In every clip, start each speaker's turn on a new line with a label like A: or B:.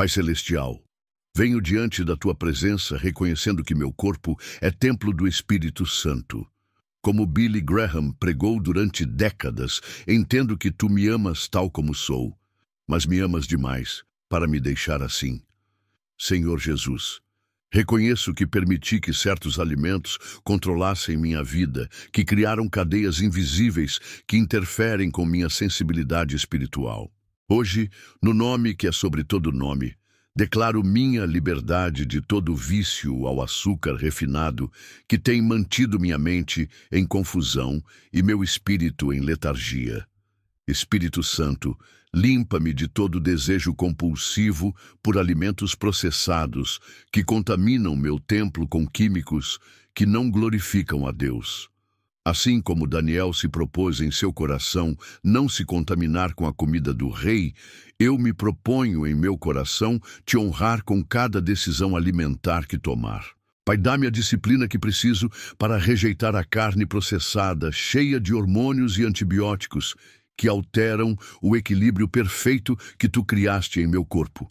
A: Pai Celestial, venho diante da Tua presença reconhecendo que meu corpo é templo do Espírito Santo. Como Billy Graham pregou durante décadas, entendo que Tu me amas tal como sou, mas me amas demais para me deixar assim. Senhor Jesus, reconheço que permiti que certos alimentos controlassem minha vida, que criaram cadeias invisíveis que interferem com minha sensibilidade espiritual. Hoje, no nome que é sobre todo nome, declaro minha liberdade de todo vício ao açúcar refinado que tem mantido minha mente em confusão e meu espírito em letargia. Espírito Santo, limpa-me de todo desejo compulsivo por alimentos processados que contaminam meu templo com químicos que não glorificam a Deus. Assim como Daniel se propôs em seu coração não se contaminar com a comida do rei, eu me proponho em meu coração te honrar com cada decisão alimentar que tomar. Pai, dá-me a disciplina que preciso para rejeitar a carne processada, cheia de hormônios e antibióticos, que alteram o equilíbrio perfeito que Tu criaste em meu corpo.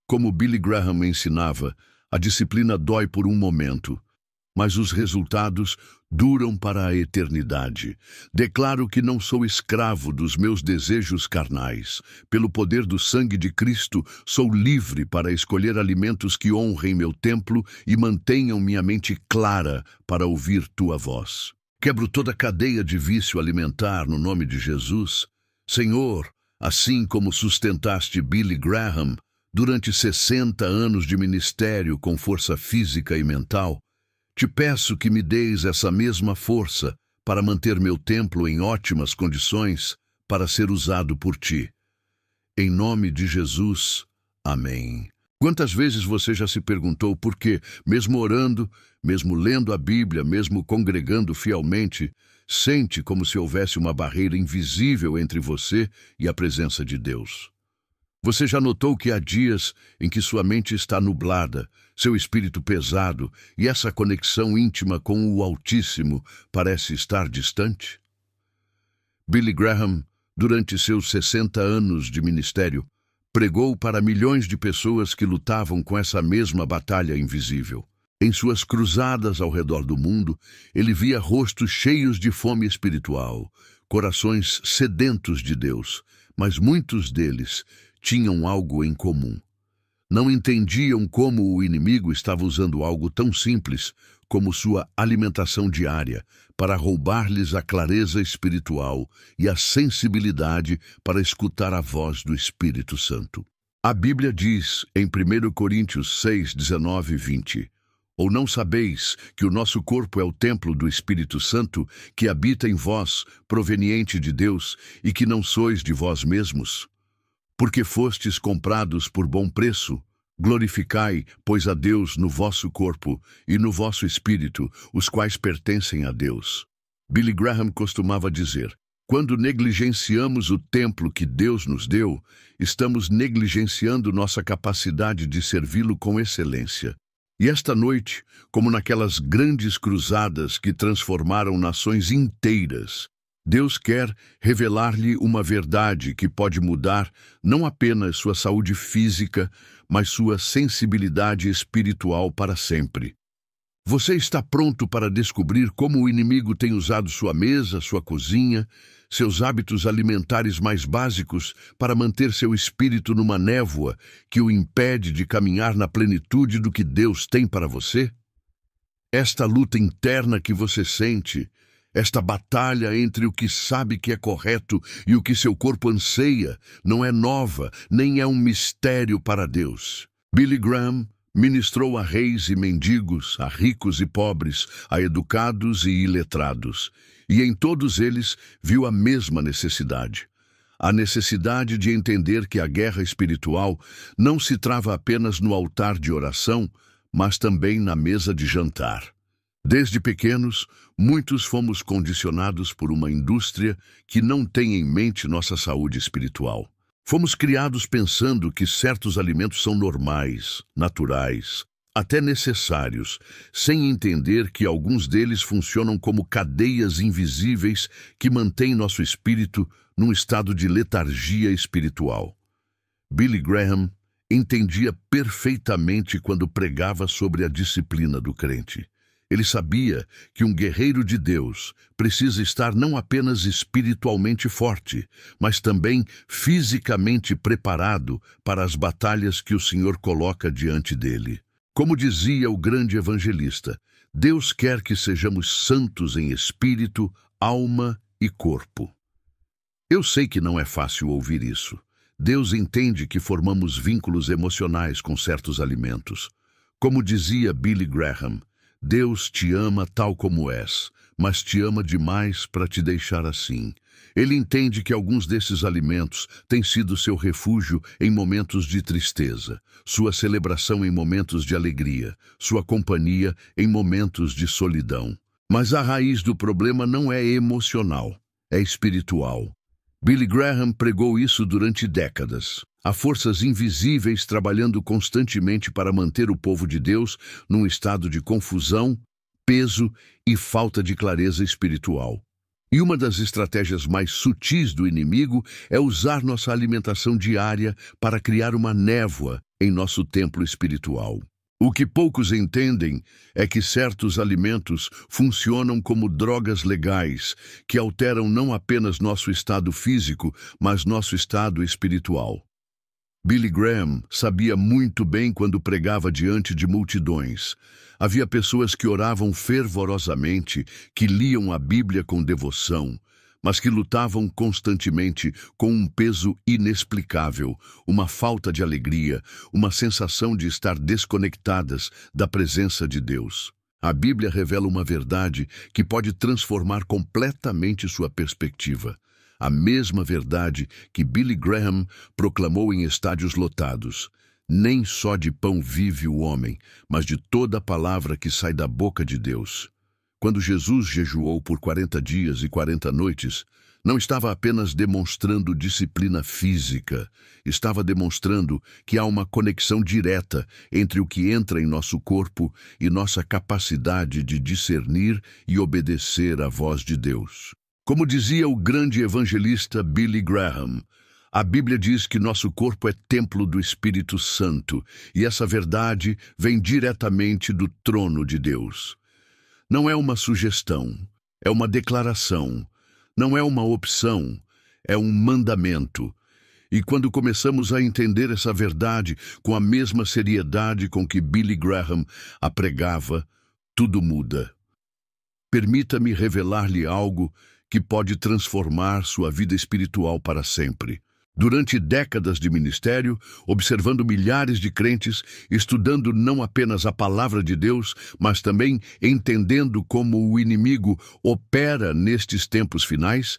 A: Como Billy Graham ensinava, a disciplina dói por um momento, mas os resultados duram para a eternidade. Declaro que não sou escravo dos meus desejos carnais. Pelo poder do sangue de Cristo, sou livre para escolher alimentos que honrem meu templo e mantenham minha mente clara para ouvir Tua voz. Quebro toda a cadeia de vício alimentar no nome de Jesus. Senhor, assim como sustentaste Billy Graham durante 60 anos de ministério com força física e mental, te peço que me deis essa mesma força para manter meu templo em ótimas condições para ser usado por Ti. Em nome de Jesus, amém. Quantas vezes você já se perguntou por que, mesmo orando, mesmo lendo a Bíblia, mesmo congregando fielmente, sente como se houvesse uma barreira invisível entre você e a presença de Deus? Você já notou que há dias em que sua mente está nublada, seu espírito pesado, e essa conexão íntima com o Altíssimo parece estar distante? Billy Graham, durante seus 60 anos de ministério, pregou para milhões de pessoas que lutavam com essa mesma batalha invisível. Em suas cruzadas ao redor do mundo, ele via rostos cheios de fome espiritual, corações sedentos de Deus, mas muitos deles tinham algo em comum. Não entendiam como o inimigo estava usando algo tão simples como sua alimentação diária para roubar-lhes a clareza espiritual e a sensibilidade para escutar a voz do Espírito Santo. A Bíblia diz em 1 Coríntios 6, 19 e 20, ou não sabeis que o nosso corpo é o templo do Espírito Santo que habita em vós, proveniente de Deus, e que não sois de vós mesmos? Porque fostes comprados por bom preço, glorificai, pois, a Deus no vosso corpo e no vosso espírito, os quais pertencem a Deus. Billy Graham costumava dizer, quando negligenciamos o templo que Deus nos deu, estamos negligenciando nossa capacidade de servi-lo com excelência. E esta noite, como naquelas grandes cruzadas que transformaram nações inteiras, Deus quer revelar-lhe uma verdade que pode mudar não apenas sua saúde física, mas sua sensibilidade espiritual para sempre. Você está pronto para descobrir como o inimigo tem usado sua mesa, sua cozinha, seus hábitos alimentares mais básicos para manter seu espírito numa névoa que o impede de caminhar na plenitude do que Deus tem para você? Esta luta interna que você sente, esta batalha entre o que sabe que é correto e o que seu corpo anseia, não é nova, nem é um mistério para Deus. Billy Graham ministrou a reis e mendigos, a ricos e pobres, a educados e iletrados, e em todos eles viu a mesma necessidade. A necessidade de entender que a guerra espiritual não se trava apenas no altar de oração, mas também na mesa de jantar. Desde pequenos, muitos fomos condicionados por uma indústria que não tem em mente nossa saúde espiritual. Fomos criados pensando que certos alimentos são normais, naturais, até necessários, sem entender que alguns deles funcionam como cadeias invisíveis que mantêm nosso espírito num estado de letargia espiritual. Billy Graham entendia perfeitamente quando pregava sobre a disciplina do crente. Ele sabia que um guerreiro de Deus precisa estar não apenas espiritualmente forte, mas também fisicamente preparado para as batalhas que o Senhor coloca diante dele. Como dizia o grande evangelista, Deus quer que sejamos santos em espírito, alma e corpo. Eu sei que não é fácil ouvir isso. Deus entende que formamos vínculos emocionais com certos alimentos. Como dizia Billy Graham, Deus te ama tal como és, mas te ama demais para te deixar assim. Ele entende que alguns desses alimentos têm sido seu refúgio em momentos de tristeza, sua celebração em momentos de alegria, sua companhia em momentos de solidão. Mas a raiz do problema não é emocional, é espiritual. Billy Graham pregou isso durante décadas. Há forças invisíveis trabalhando constantemente para manter o povo de Deus num estado de confusão, peso e falta de clareza espiritual. E uma das estratégias mais sutis do inimigo é usar nossa alimentação diária para criar uma névoa em nosso templo espiritual. O que poucos entendem é que certos alimentos funcionam como drogas legais, que alteram não apenas nosso estado físico, mas nosso estado espiritual. Billy Graham sabia muito bem quando pregava diante de multidões. Havia pessoas que oravam fervorosamente, que liam a Bíblia com devoção, mas que lutavam constantemente com um peso inexplicável, uma falta de alegria, uma sensação de estar desconectadas da presença de Deus. A Bíblia revela uma verdade que pode transformar completamente sua perspectiva. A mesma verdade que Billy Graham proclamou em estádios lotados. Nem só de pão vive o homem, mas de toda a palavra que sai da boca de Deus. Quando Jesus jejuou por 40 dias e 40 noites, não estava apenas demonstrando disciplina física, estava demonstrando que há uma conexão direta entre o que entra em nosso corpo e nossa capacidade de discernir e obedecer à voz de Deus. Como dizia o grande evangelista Billy Graham, a Bíblia diz que nosso corpo é templo do Espírito Santo, e essa verdade vem diretamente do trono de Deus. Não é uma sugestão, é uma declaração, não é uma opção, é um mandamento. E quando começamos a entender essa verdade com a mesma seriedade com que Billy Graham a pregava, tudo muda. Permita-me revelar-lhe algo que pode transformar sua vida espiritual para sempre. Durante décadas de ministério, observando milhares de crentes, estudando não apenas a palavra de Deus, mas também entendendo como o inimigo opera nestes tempos finais,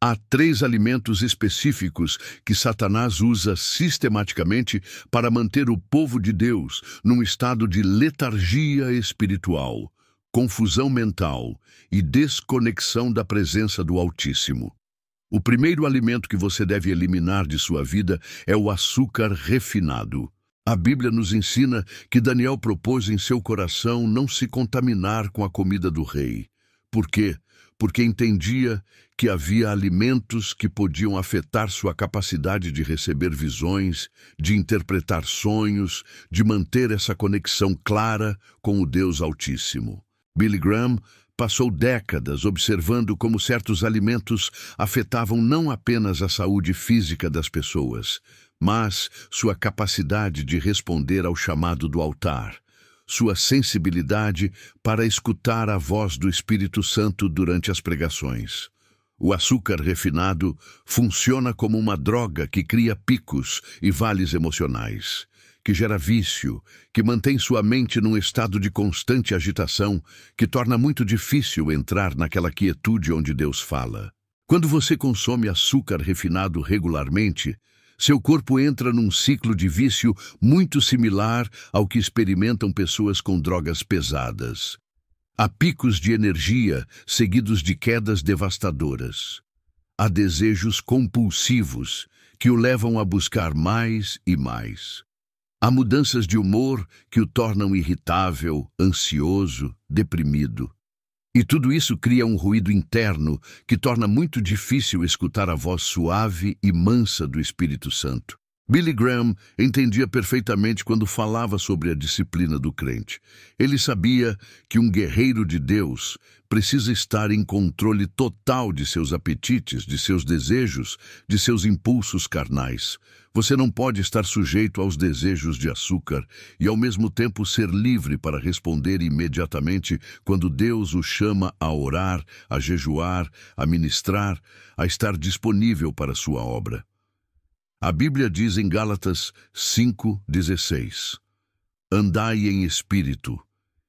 A: há 3 alimentos específicos que Satanás usa sistematicamente para manter o povo de Deus num estado de letargia espiritual, confusão mental e desconexão da presença do Altíssimo. O primeiro alimento que você deve eliminar de sua vida é o açúcar refinado. A Bíblia nos ensina que Daniel propôs em seu coração não se contaminar com a comida do rei. Por quê? Porque entendia que havia alimentos que podiam afetar sua capacidade de receber visões, de interpretar sonhos, de manter essa conexão clara com o Deus Altíssimo. Billy Graham passou décadas observando como certos alimentos afetavam não apenas a saúde física das pessoas, mas sua capacidade de responder ao chamado do altar, sua sensibilidade para escutar a voz do Espírito Santo durante as pregações. O açúcar refinado funciona como uma droga que cria picos e vales emocionais, que gera vício, que mantém sua mente num estado de constante agitação, que torna muito difícil entrar naquela quietude onde Deus fala. Quando você consome açúcar refinado regularmente, seu corpo entra num ciclo de vício muito similar ao que experimentam pessoas com drogas pesadas. Há picos de energia seguidos de quedas devastadoras. Há desejos compulsivos que o levam a buscar mais e mais. Há mudanças de humor que o tornam irritável, ansioso, deprimido. E tudo isso cria um ruído interno que torna muito difícil escutar a voz suave e mansa do Espírito Santo. Billy Graham entendia perfeitamente quando falava sobre a disciplina do crente. Ele sabia que um guerreiro de Deus precisa estar em controle total de seus apetites, de seus desejos, de seus impulsos carnais. Você não pode estar sujeito aos desejos de açúcar e, ao mesmo tempo, ser livre para responder imediatamente quando Deus o chama a orar, a jejuar, a ministrar, a estar disponível para sua obra. A Bíblia diz em Gálatas 5:16: Andai em espírito,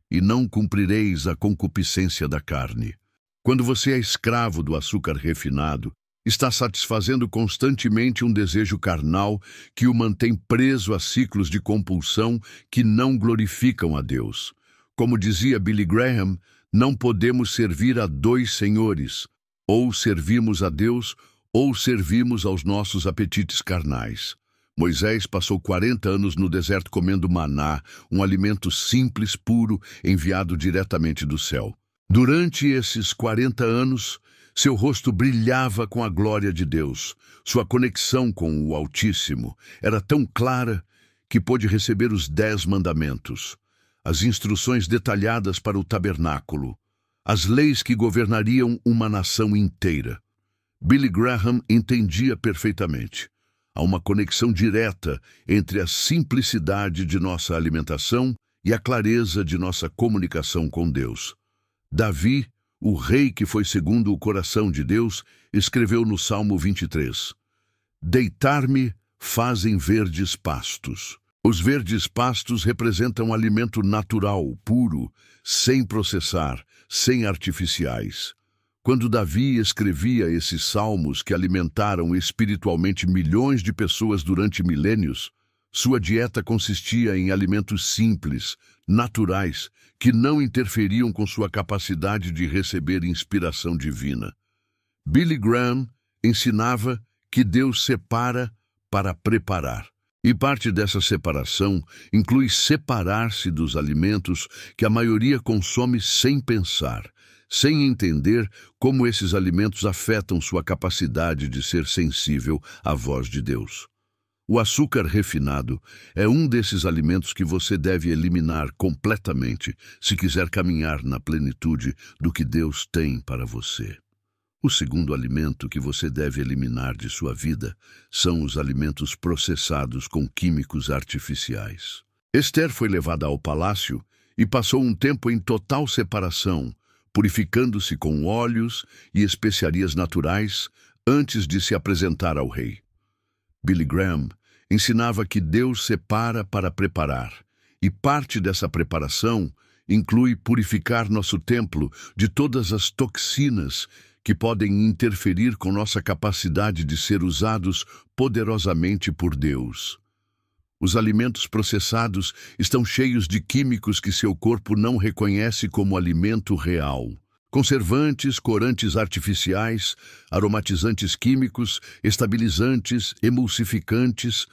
A: e não cumprireis a concupiscência da carne. Quando você é escravo do açúcar refinado, está satisfazendo constantemente um desejo carnal que o mantém preso a ciclos de compulsão que não glorificam a Deus. Como dizia Billy Graham, não podemos servir a dois senhores, ou servimos a Deus, ou servimos aos nossos apetites carnais. Moisés passou 40 anos no deserto comendo maná, um alimento simples, puro, enviado diretamente do céu. Durante esses 40 anos, seu rosto brilhava com a glória de Deus. Sua conexão com o Altíssimo era tão clara que pôde receber os 10 mandamentos, as instruções detalhadas para o tabernáculo, as leis que governariam uma nação inteira. Billy Graham entendia perfeitamente. Há uma conexão direta entre a simplicidade de nossa alimentação e a clareza de nossa comunicação com Deus. Davi, o rei que foi segundo o coração de Deus, escreveu no Salmo 23: Deitar-me fazem verdes pastos. Os verdes pastos representam alimento natural, puro, sem processar, sem artificiais. Quando Davi escrevia esses salmos que alimentaram espiritualmente milhões de pessoas durante milênios, sua dieta consistia em alimentos simples, naturais, que não interferiam com sua capacidade de receber inspiração divina. Billy Graham ensinava que Deus separa para preparar. E parte dessa separação inclui separar-se dos alimentos que a maioria consome sem pensar, sem entender como esses alimentos afetam sua capacidade de ser sensível à voz de Deus. O açúcar refinado é um desses alimentos que você deve eliminar completamente se quiser caminhar na plenitude do que Deus tem para você. O segundo alimento que você deve eliminar de sua vida são os alimentos processados com químicos artificiais. Esther foi levada ao palácio e passou um tempo em total separação, purificando-se com óleos e especiarias naturais antes de se apresentar ao rei. Billy Graham ensinava que Deus separa para preparar, e parte dessa preparação inclui purificar nosso templo de todas as toxinas que podem interferir com nossa capacidade de ser usados poderosamente por Deus. Os alimentos processados estão cheios de químicos que seu corpo não reconhece como alimento real. Conservantes, corantes artificiais, aromatizantes químicos, estabilizantes, emulsificantes.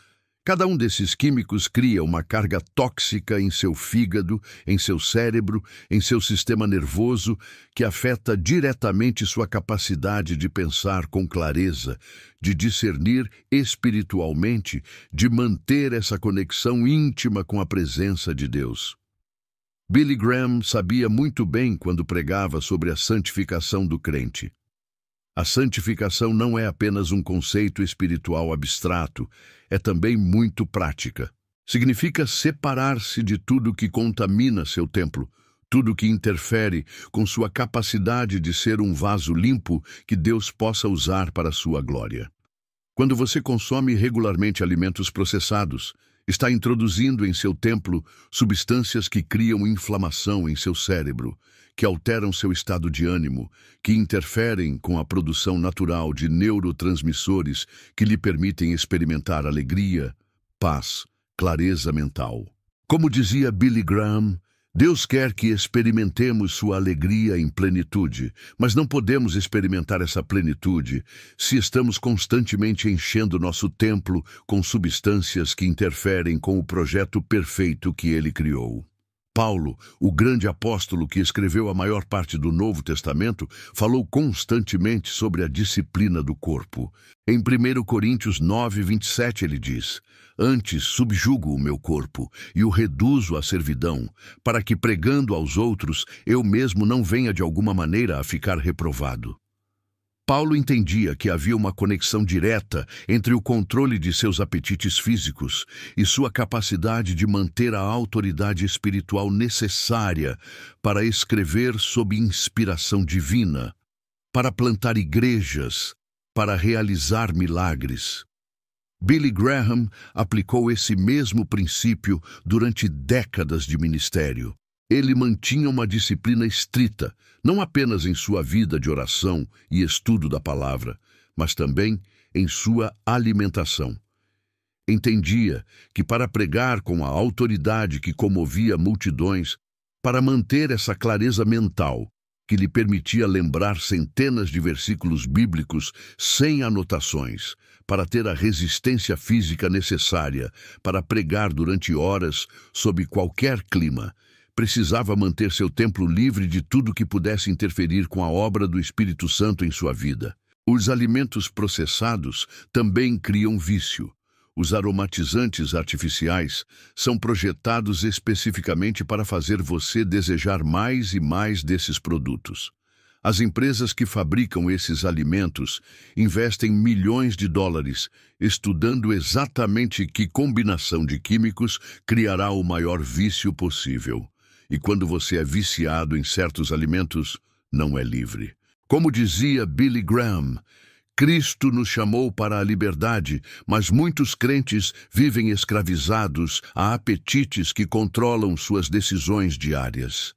A: Cada um desses químicos cria uma carga tóxica em seu fígado, em seu cérebro, em seu sistema nervoso, que afeta diretamente sua capacidade de pensar com clareza, de discernir espiritualmente, de manter essa conexão íntima com a presença de Deus. Billy Graham sabia muito bem quando pregava sobre a santificação do crente. A santificação não é apenas um conceito espiritual abstrato, é também muito prática. Significa separar-se de tudo que contamina seu templo, tudo que interfere com sua capacidade de ser um vaso limpo que Deus possa usar para sua glória. Quando você consome regularmente alimentos processados, está introduzindo em seu templo substâncias que criam inflamação em seu cérebro, que alteram seu estado de ânimo, que interferem com a produção natural de neurotransmissores que lhe permitem experimentar alegria, paz, clareza mental. Como dizia Billy Graham, Deus quer que experimentemos sua alegria em plenitude, mas não podemos experimentar essa plenitude se estamos constantemente enchendo nosso templo com substâncias que interferem com o projeto perfeito que Ele criou. Paulo, o grande apóstolo que escreveu a maior parte do Novo Testamento, falou constantemente sobre a disciplina do corpo. Em 1 Coríntios 9, 27 ele diz: "Antes subjugo o meu corpo e o reduzo à servidão, para que pregando aos outros, eu mesmo não venha de alguma maneira a ficar reprovado." Paulo entendia que havia uma conexão direta entre o controle de seus apetites físicos e sua capacidade de manter a autoridade espiritual necessária para escrever sob inspiração divina, para plantar igrejas, para realizar milagres. Billy Graham aplicou esse mesmo princípio durante décadas de ministério. Ele mantinha uma disciplina estrita, não apenas em sua vida de oração e estudo da palavra, mas também em sua alimentação. Entendia que para pregar com a autoridade que comovia multidões, para manter essa clareza mental, que lhe permitia lembrar centenas de versículos bíblicos sem anotações, para ter a resistência física necessária para pregar durante horas sob qualquer clima, precisava manter seu templo livre de tudo que pudesse interferir com a obra do Espírito Santo em sua vida. Os alimentos processados também criam vício. Os aromatizantes artificiais são projetados especificamente para fazer você desejar mais e mais desses produtos. As empresas que fabricam esses alimentos investem milhões de dólares estudando exatamente que combinação de químicos criará o maior vício possível. E quando você é viciado em certos alimentos, não é livre. Como dizia Billy Graham, Cristo nos chamou para a liberdade, mas muitos crentes vivem escravizados a apetites que controlam suas decisões diárias.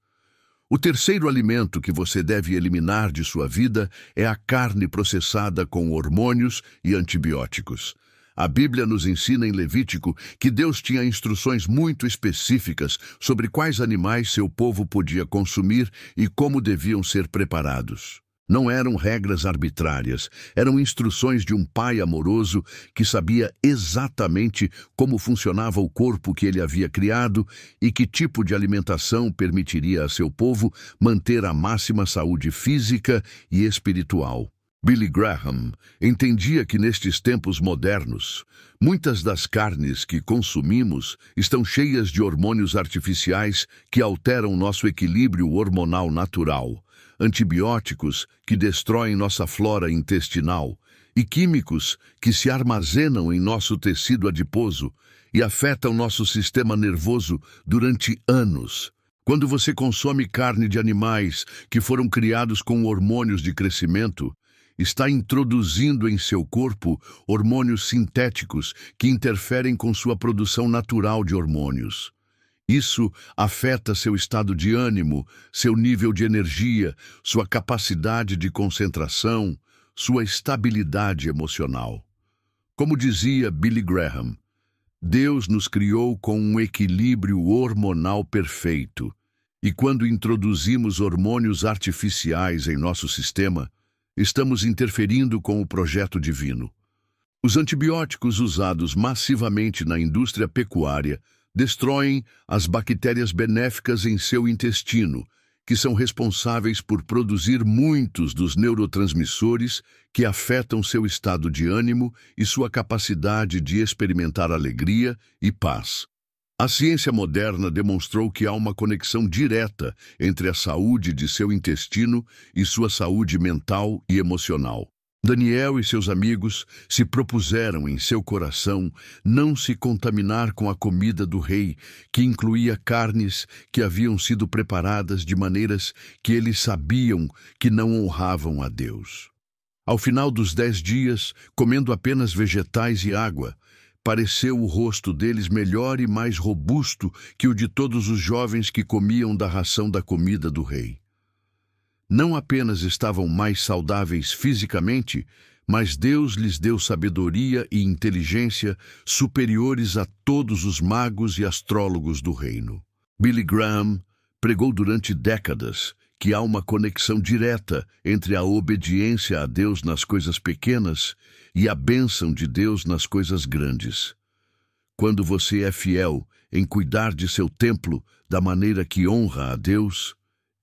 A: O terceiro alimento que você deve eliminar de sua vida é a carne processada com hormônios e antibióticos. A Bíblia nos ensina em Levítico que Deus tinha instruções muito específicas sobre quais animais seu povo podia consumir e como deviam ser preparados. Não eram regras arbitrárias, eram instruções de um pai amoroso que sabia exatamente como funcionava o corpo que ele havia criado e que tipo de alimentação permitiria a seu povo manter a máxima saúde física e espiritual. Billy Graham entendia que nestes tempos modernos, muitas das carnes que consumimos estão cheias de hormônios artificiais que alteram nosso equilíbrio hormonal natural, antibióticos que destroem nossa flora intestinal e químicos que se armazenam em nosso tecido adiposo e afetam nosso sistema nervoso durante anos. Quando você consome carne de animais que foram criados com hormônios de crescimento, está introduzindo em seu corpo hormônios sintéticos que interferem com sua produção natural de hormônios. Isso afeta seu estado de ânimo, seu nível de energia, sua capacidade de concentração, sua estabilidade emocional. Como dizia Billy Graham, Deus nos criou com um equilíbrio hormonal perfeito, e quando introduzimos hormônios artificiais em nosso sistema, estamos interferindo com o projeto divino. Os antibióticos usados massivamente na indústria pecuária destroem as bactérias benéficas em seu intestino, que são responsáveis por produzir muitos dos neurotransmissores que afetam seu estado de ânimo e sua capacidade de experimentar alegria e paz. A ciência moderna demonstrou que há uma conexão direta entre a saúde de seu intestino e sua saúde mental e emocional. Daniel e seus amigos se propuseram em seu coração não se contaminar com a comida do rei, que incluía carnes que haviam sido preparadas de maneiras que eles sabiam que não honravam a Deus. Ao final dos 10 dias, comendo apenas vegetais e água, pareceu o rosto deles melhor e mais robusto que o de todos os jovens que comiam da ração da comida do rei. Não apenas estavam mais saudáveis fisicamente, mas Deus lhes deu sabedoria e inteligência superiores a todos os magos e astrólogos do reino. Billy Graham pregou durante décadas que há uma conexão direta entre a obediência a Deus nas coisas pequenas e a bênção de Deus nas coisas grandes. Quando você é fiel em cuidar de seu templo da maneira que honra a Deus,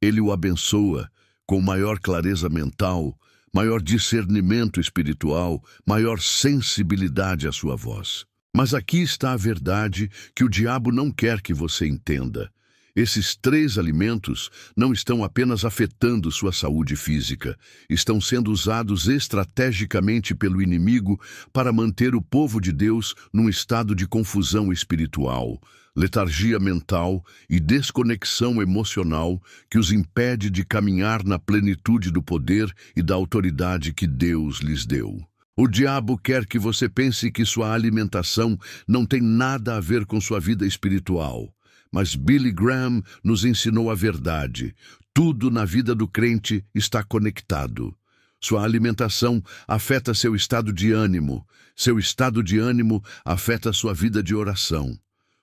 A: Ele o abençoa com maior clareza mental, maior discernimento espiritual, maior sensibilidade à sua voz. Mas aqui está a verdade que o diabo não quer que você entenda. Esses 3 alimentos não estão apenas afetando sua saúde física, estão sendo usados estrategicamente pelo inimigo para manter o povo de Deus num estado de confusão espiritual, letargia mental e desconexão emocional que os impede de caminhar na plenitude do poder e da autoridade que Deus lhes deu. O diabo quer que você pense que sua alimentação não tem nada a ver com sua vida espiritual. Mas Billy Graham nos ensinou a verdade. Tudo na vida do crente está conectado. Sua alimentação afeta seu estado de ânimo. Seu estado de ânimo afeta sua vida de oração.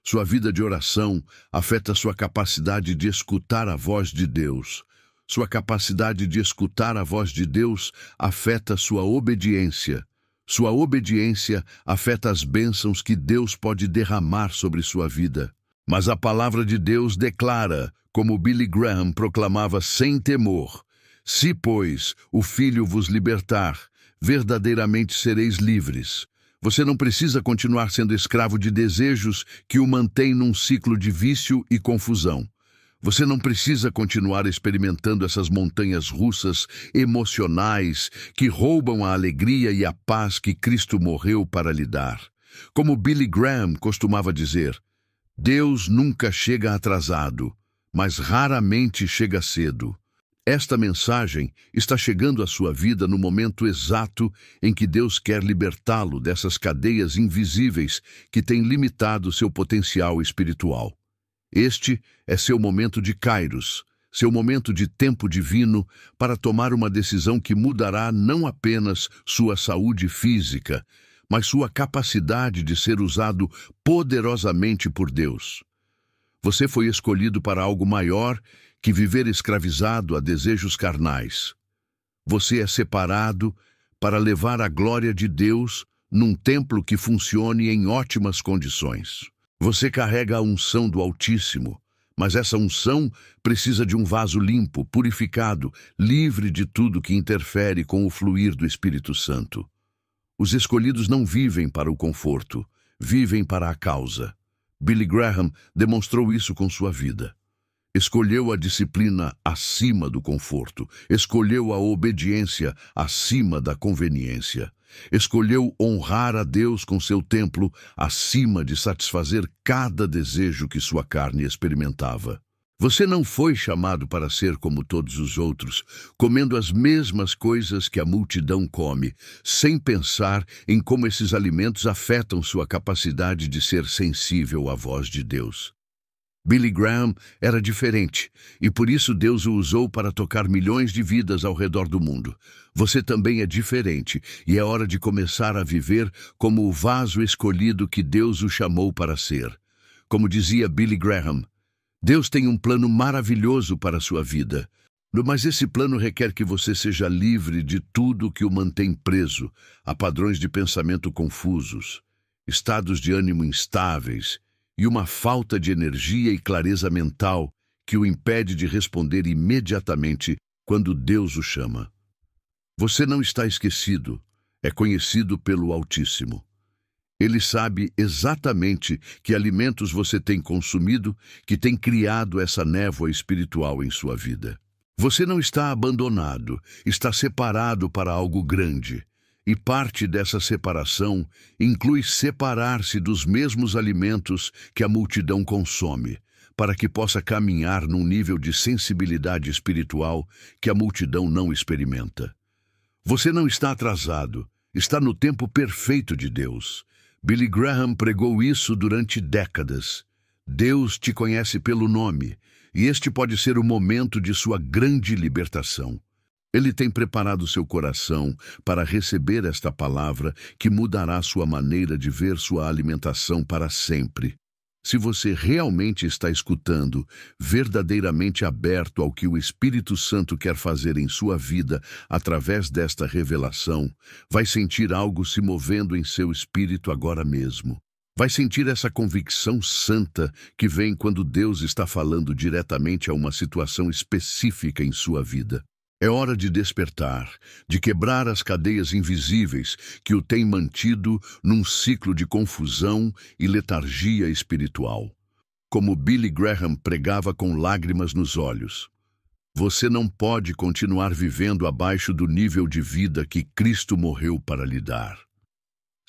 A: Sua vida de oração afeta sua capacidade de escutar a voz de Deus. Sua capacidade de escutar a voz de Deus afeta sua obediência. Sua obediência afeta as bênçãos que Deus pode derramar sobre sua vida. Mas a palavra de Deus declara, como Billy Graham proclamava sem temor: se, pois, o Filho vos libertar, verdadeiramente sereis livres. Você não precisa continuar sendo escravo de desejos que o mantêm num ciclo de vício e confusão. Você não precisa continuar experimentando essas montanhas russas emocionais que roubam a alegria e a paz que Cristo morreu para lhe dar. Como Billy Graham costumava dizer, Deus nunca chega atrasado, mas raramente chega cedo. Esta mensagem está chegando à sua vida no momento exato em que Deus quer libertá-lo dessas cadeias invisíveis que têm limitado seu potencial espiritual. Este é seu momento de Kairos, seu momento de tempo divino para tomar uma decisão que mudará não apenas sua saúde física, mas sua capacidade de ser usado poderosamente por Deus. Você foi escolhido para algo maior que viver escravizado a desejos carnais. Você é separado para levar a glória de Deus num templo que funcione em ótimas condições. Você carrega a unção do Altíssimo, mas essa unção precisa de um vaso limpo, purificado, livre de tudo que interfere com o fluir do Espírito Santo. Os escolhidos não vivem para o conforto, vivem para a causa. Billy Graham demonstrou isso com sua vida. Escolheu a disciplina acima do conforto, escolheu a obediência acima da conveniência, escolheu honrar a Deus com seu templo acima de satisfazer cada desejo que sua carne experimentava. Você não foi chamado para ser como todos os outros, comendo as mesmas coisas que a multidão come, sem pensar em como esses alimentos afetam sua capacidade de ser sensível à voz de Deus. Billy Graham era diferente, e por isso Deus o usou para tocar milhões de vidas ao redor do mundo. Você também é diferente, e é hora de começar a viver como o vaso escolhido que Deus o chamou para ser. Como dizia Billy Graham, Deus tem um plano maravilhoso para a sua vida, mas esse plano requer que você seja livre de tudo que o mantém preso a padrões de pensamento confusos, estados de ânimo instáveis e uma falta de energia e clareza mental que o impede de responder imediatamente quando Deus o chama. Você não está esquecido, é conhecido pelo Altíssimo. Ele sabe exatamente que alimentos você tem consumido que tem criado essa névoa espiritual em sua vida. Você não está abandonado, está separado para algo grande. E parte dessa separação inclui separar-se dos mesmos alimentos que a multidão consome, para que possa caminhar num nível de sensibilidade espiritual que a multidão não experimenta. Você não está atrasado, está no tempo perfeito de Deus. Billy Graham pregou isso durante décadas. Deus te conhece pelo nome, e este pode ser o momento de sua grande libertação. Ele tem preparado seu coração para receber esta palavra que mudará sua maneira de ver sua alimentação para sempre. Se você realmente está escutando, verdadeiramente aberto ao que o Espírito Santo quer fazer em sua vida através desta revelação, vai sentir algo se movendo em seu espírito agora mesmo. Vai sentir essa convicção santa que vem quando Deus está falando diretamente a uma situação específica em sua vida. É hora de despertar, de quebrar as cadeias invisíveis que o têm mantido num ciclo de confusão e letargia espiritual. Como Billy Graham pregava com lágrimas nos olhos, você não pode continuar vivendo abaixo do nível de vida que Cristo morreu para lhe dar.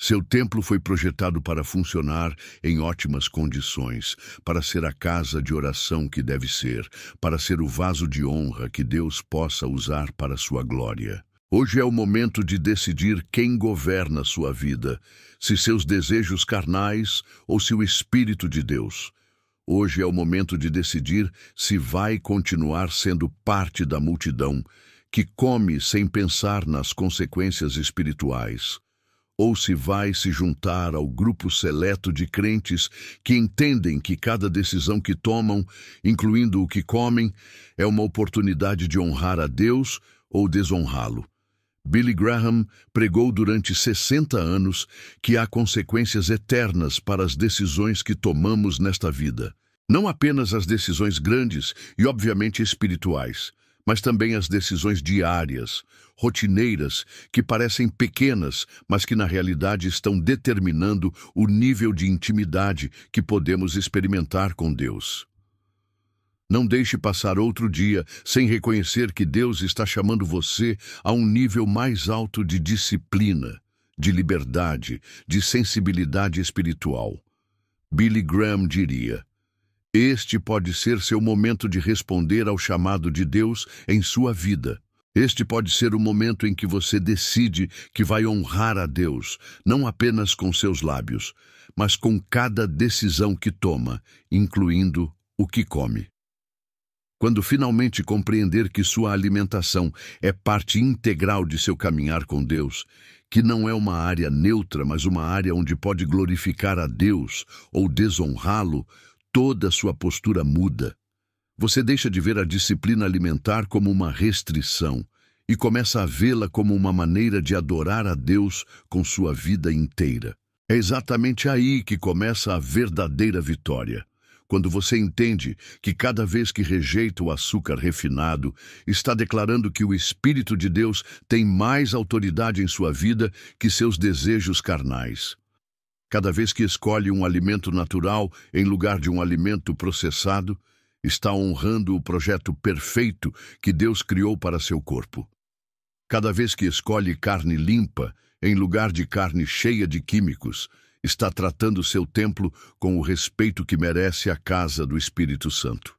A: Seu templo foi projetado para funcionar em ótimas condições, para ser a casa de oração que deve ser, para ser o vaso de honra que Deus possa usar para sua glória. Hoje é o momento de decidir quem governa sua vida, se seus desejos carnais ou se o Espírito de Deus. Hoje é o momento de decidir se vai continuar sendo parte da multidão, que come sem pensar nas consequências espirituais, ou se vai se juntar ao grupo seleto de crentes que entendem que cada decisão que tomam, incluindo o que comem, é uma oportunidade de honrar a Deus ou desonrá-lo. Billy Graham pregou durante 60 anos que há consequências eternas para as decisões que tomamos nesta vida. Não apenas as decisões grandes e, obviamente, espirituais, mas também as decisões diárias, rotineiras, que parecem pequenas, mas que na realidade estão determinando o nível de intimidade que podemos experimentar com Deus. Não deixe passar outro dia sem reconhecer que Deus está chamando você a um nível mais alto de disciplina, de liberdade, de sensibilidade espiritual. Billy Graham diria: este pode ser seu momento de responder ao chamado de Deus em sua vida. Este pode ser o momento em que você decide que vai honrar a Deus, não apenas com seus lábios, mas com cada decisão que toma, incluindo o que come. Quando finalmente compreender que sua alimentação é parte integral de seu caminhar com Deus, que não é uma área neutra, mas uma área onde pode glorificar a Deus ou desonrá-lo, toda a sua postura muda. Você deixa de ver a disciplina alimentar como uma restrição e começa a vê-la como uma maneira de adorar a Deus com sua vida inteira. É exatamente aí que começa a verdadeira vitória. Quando você entende que cada vez que rejeita o açúcar refinado, está declarando que o Espírito de Deus tem mais autoridade em sua vida que seus desejos carnais. Cada vez que escolhe um alimento natural em lugar de um alimento processado, está honrando o projeto perfeito que Deus criou para seu corpo. Cada vez que escolhe carne limpa em lugar de carne cheia de químicos, está tratando seu templo com o respeito que merece a casa do Espírito Santo.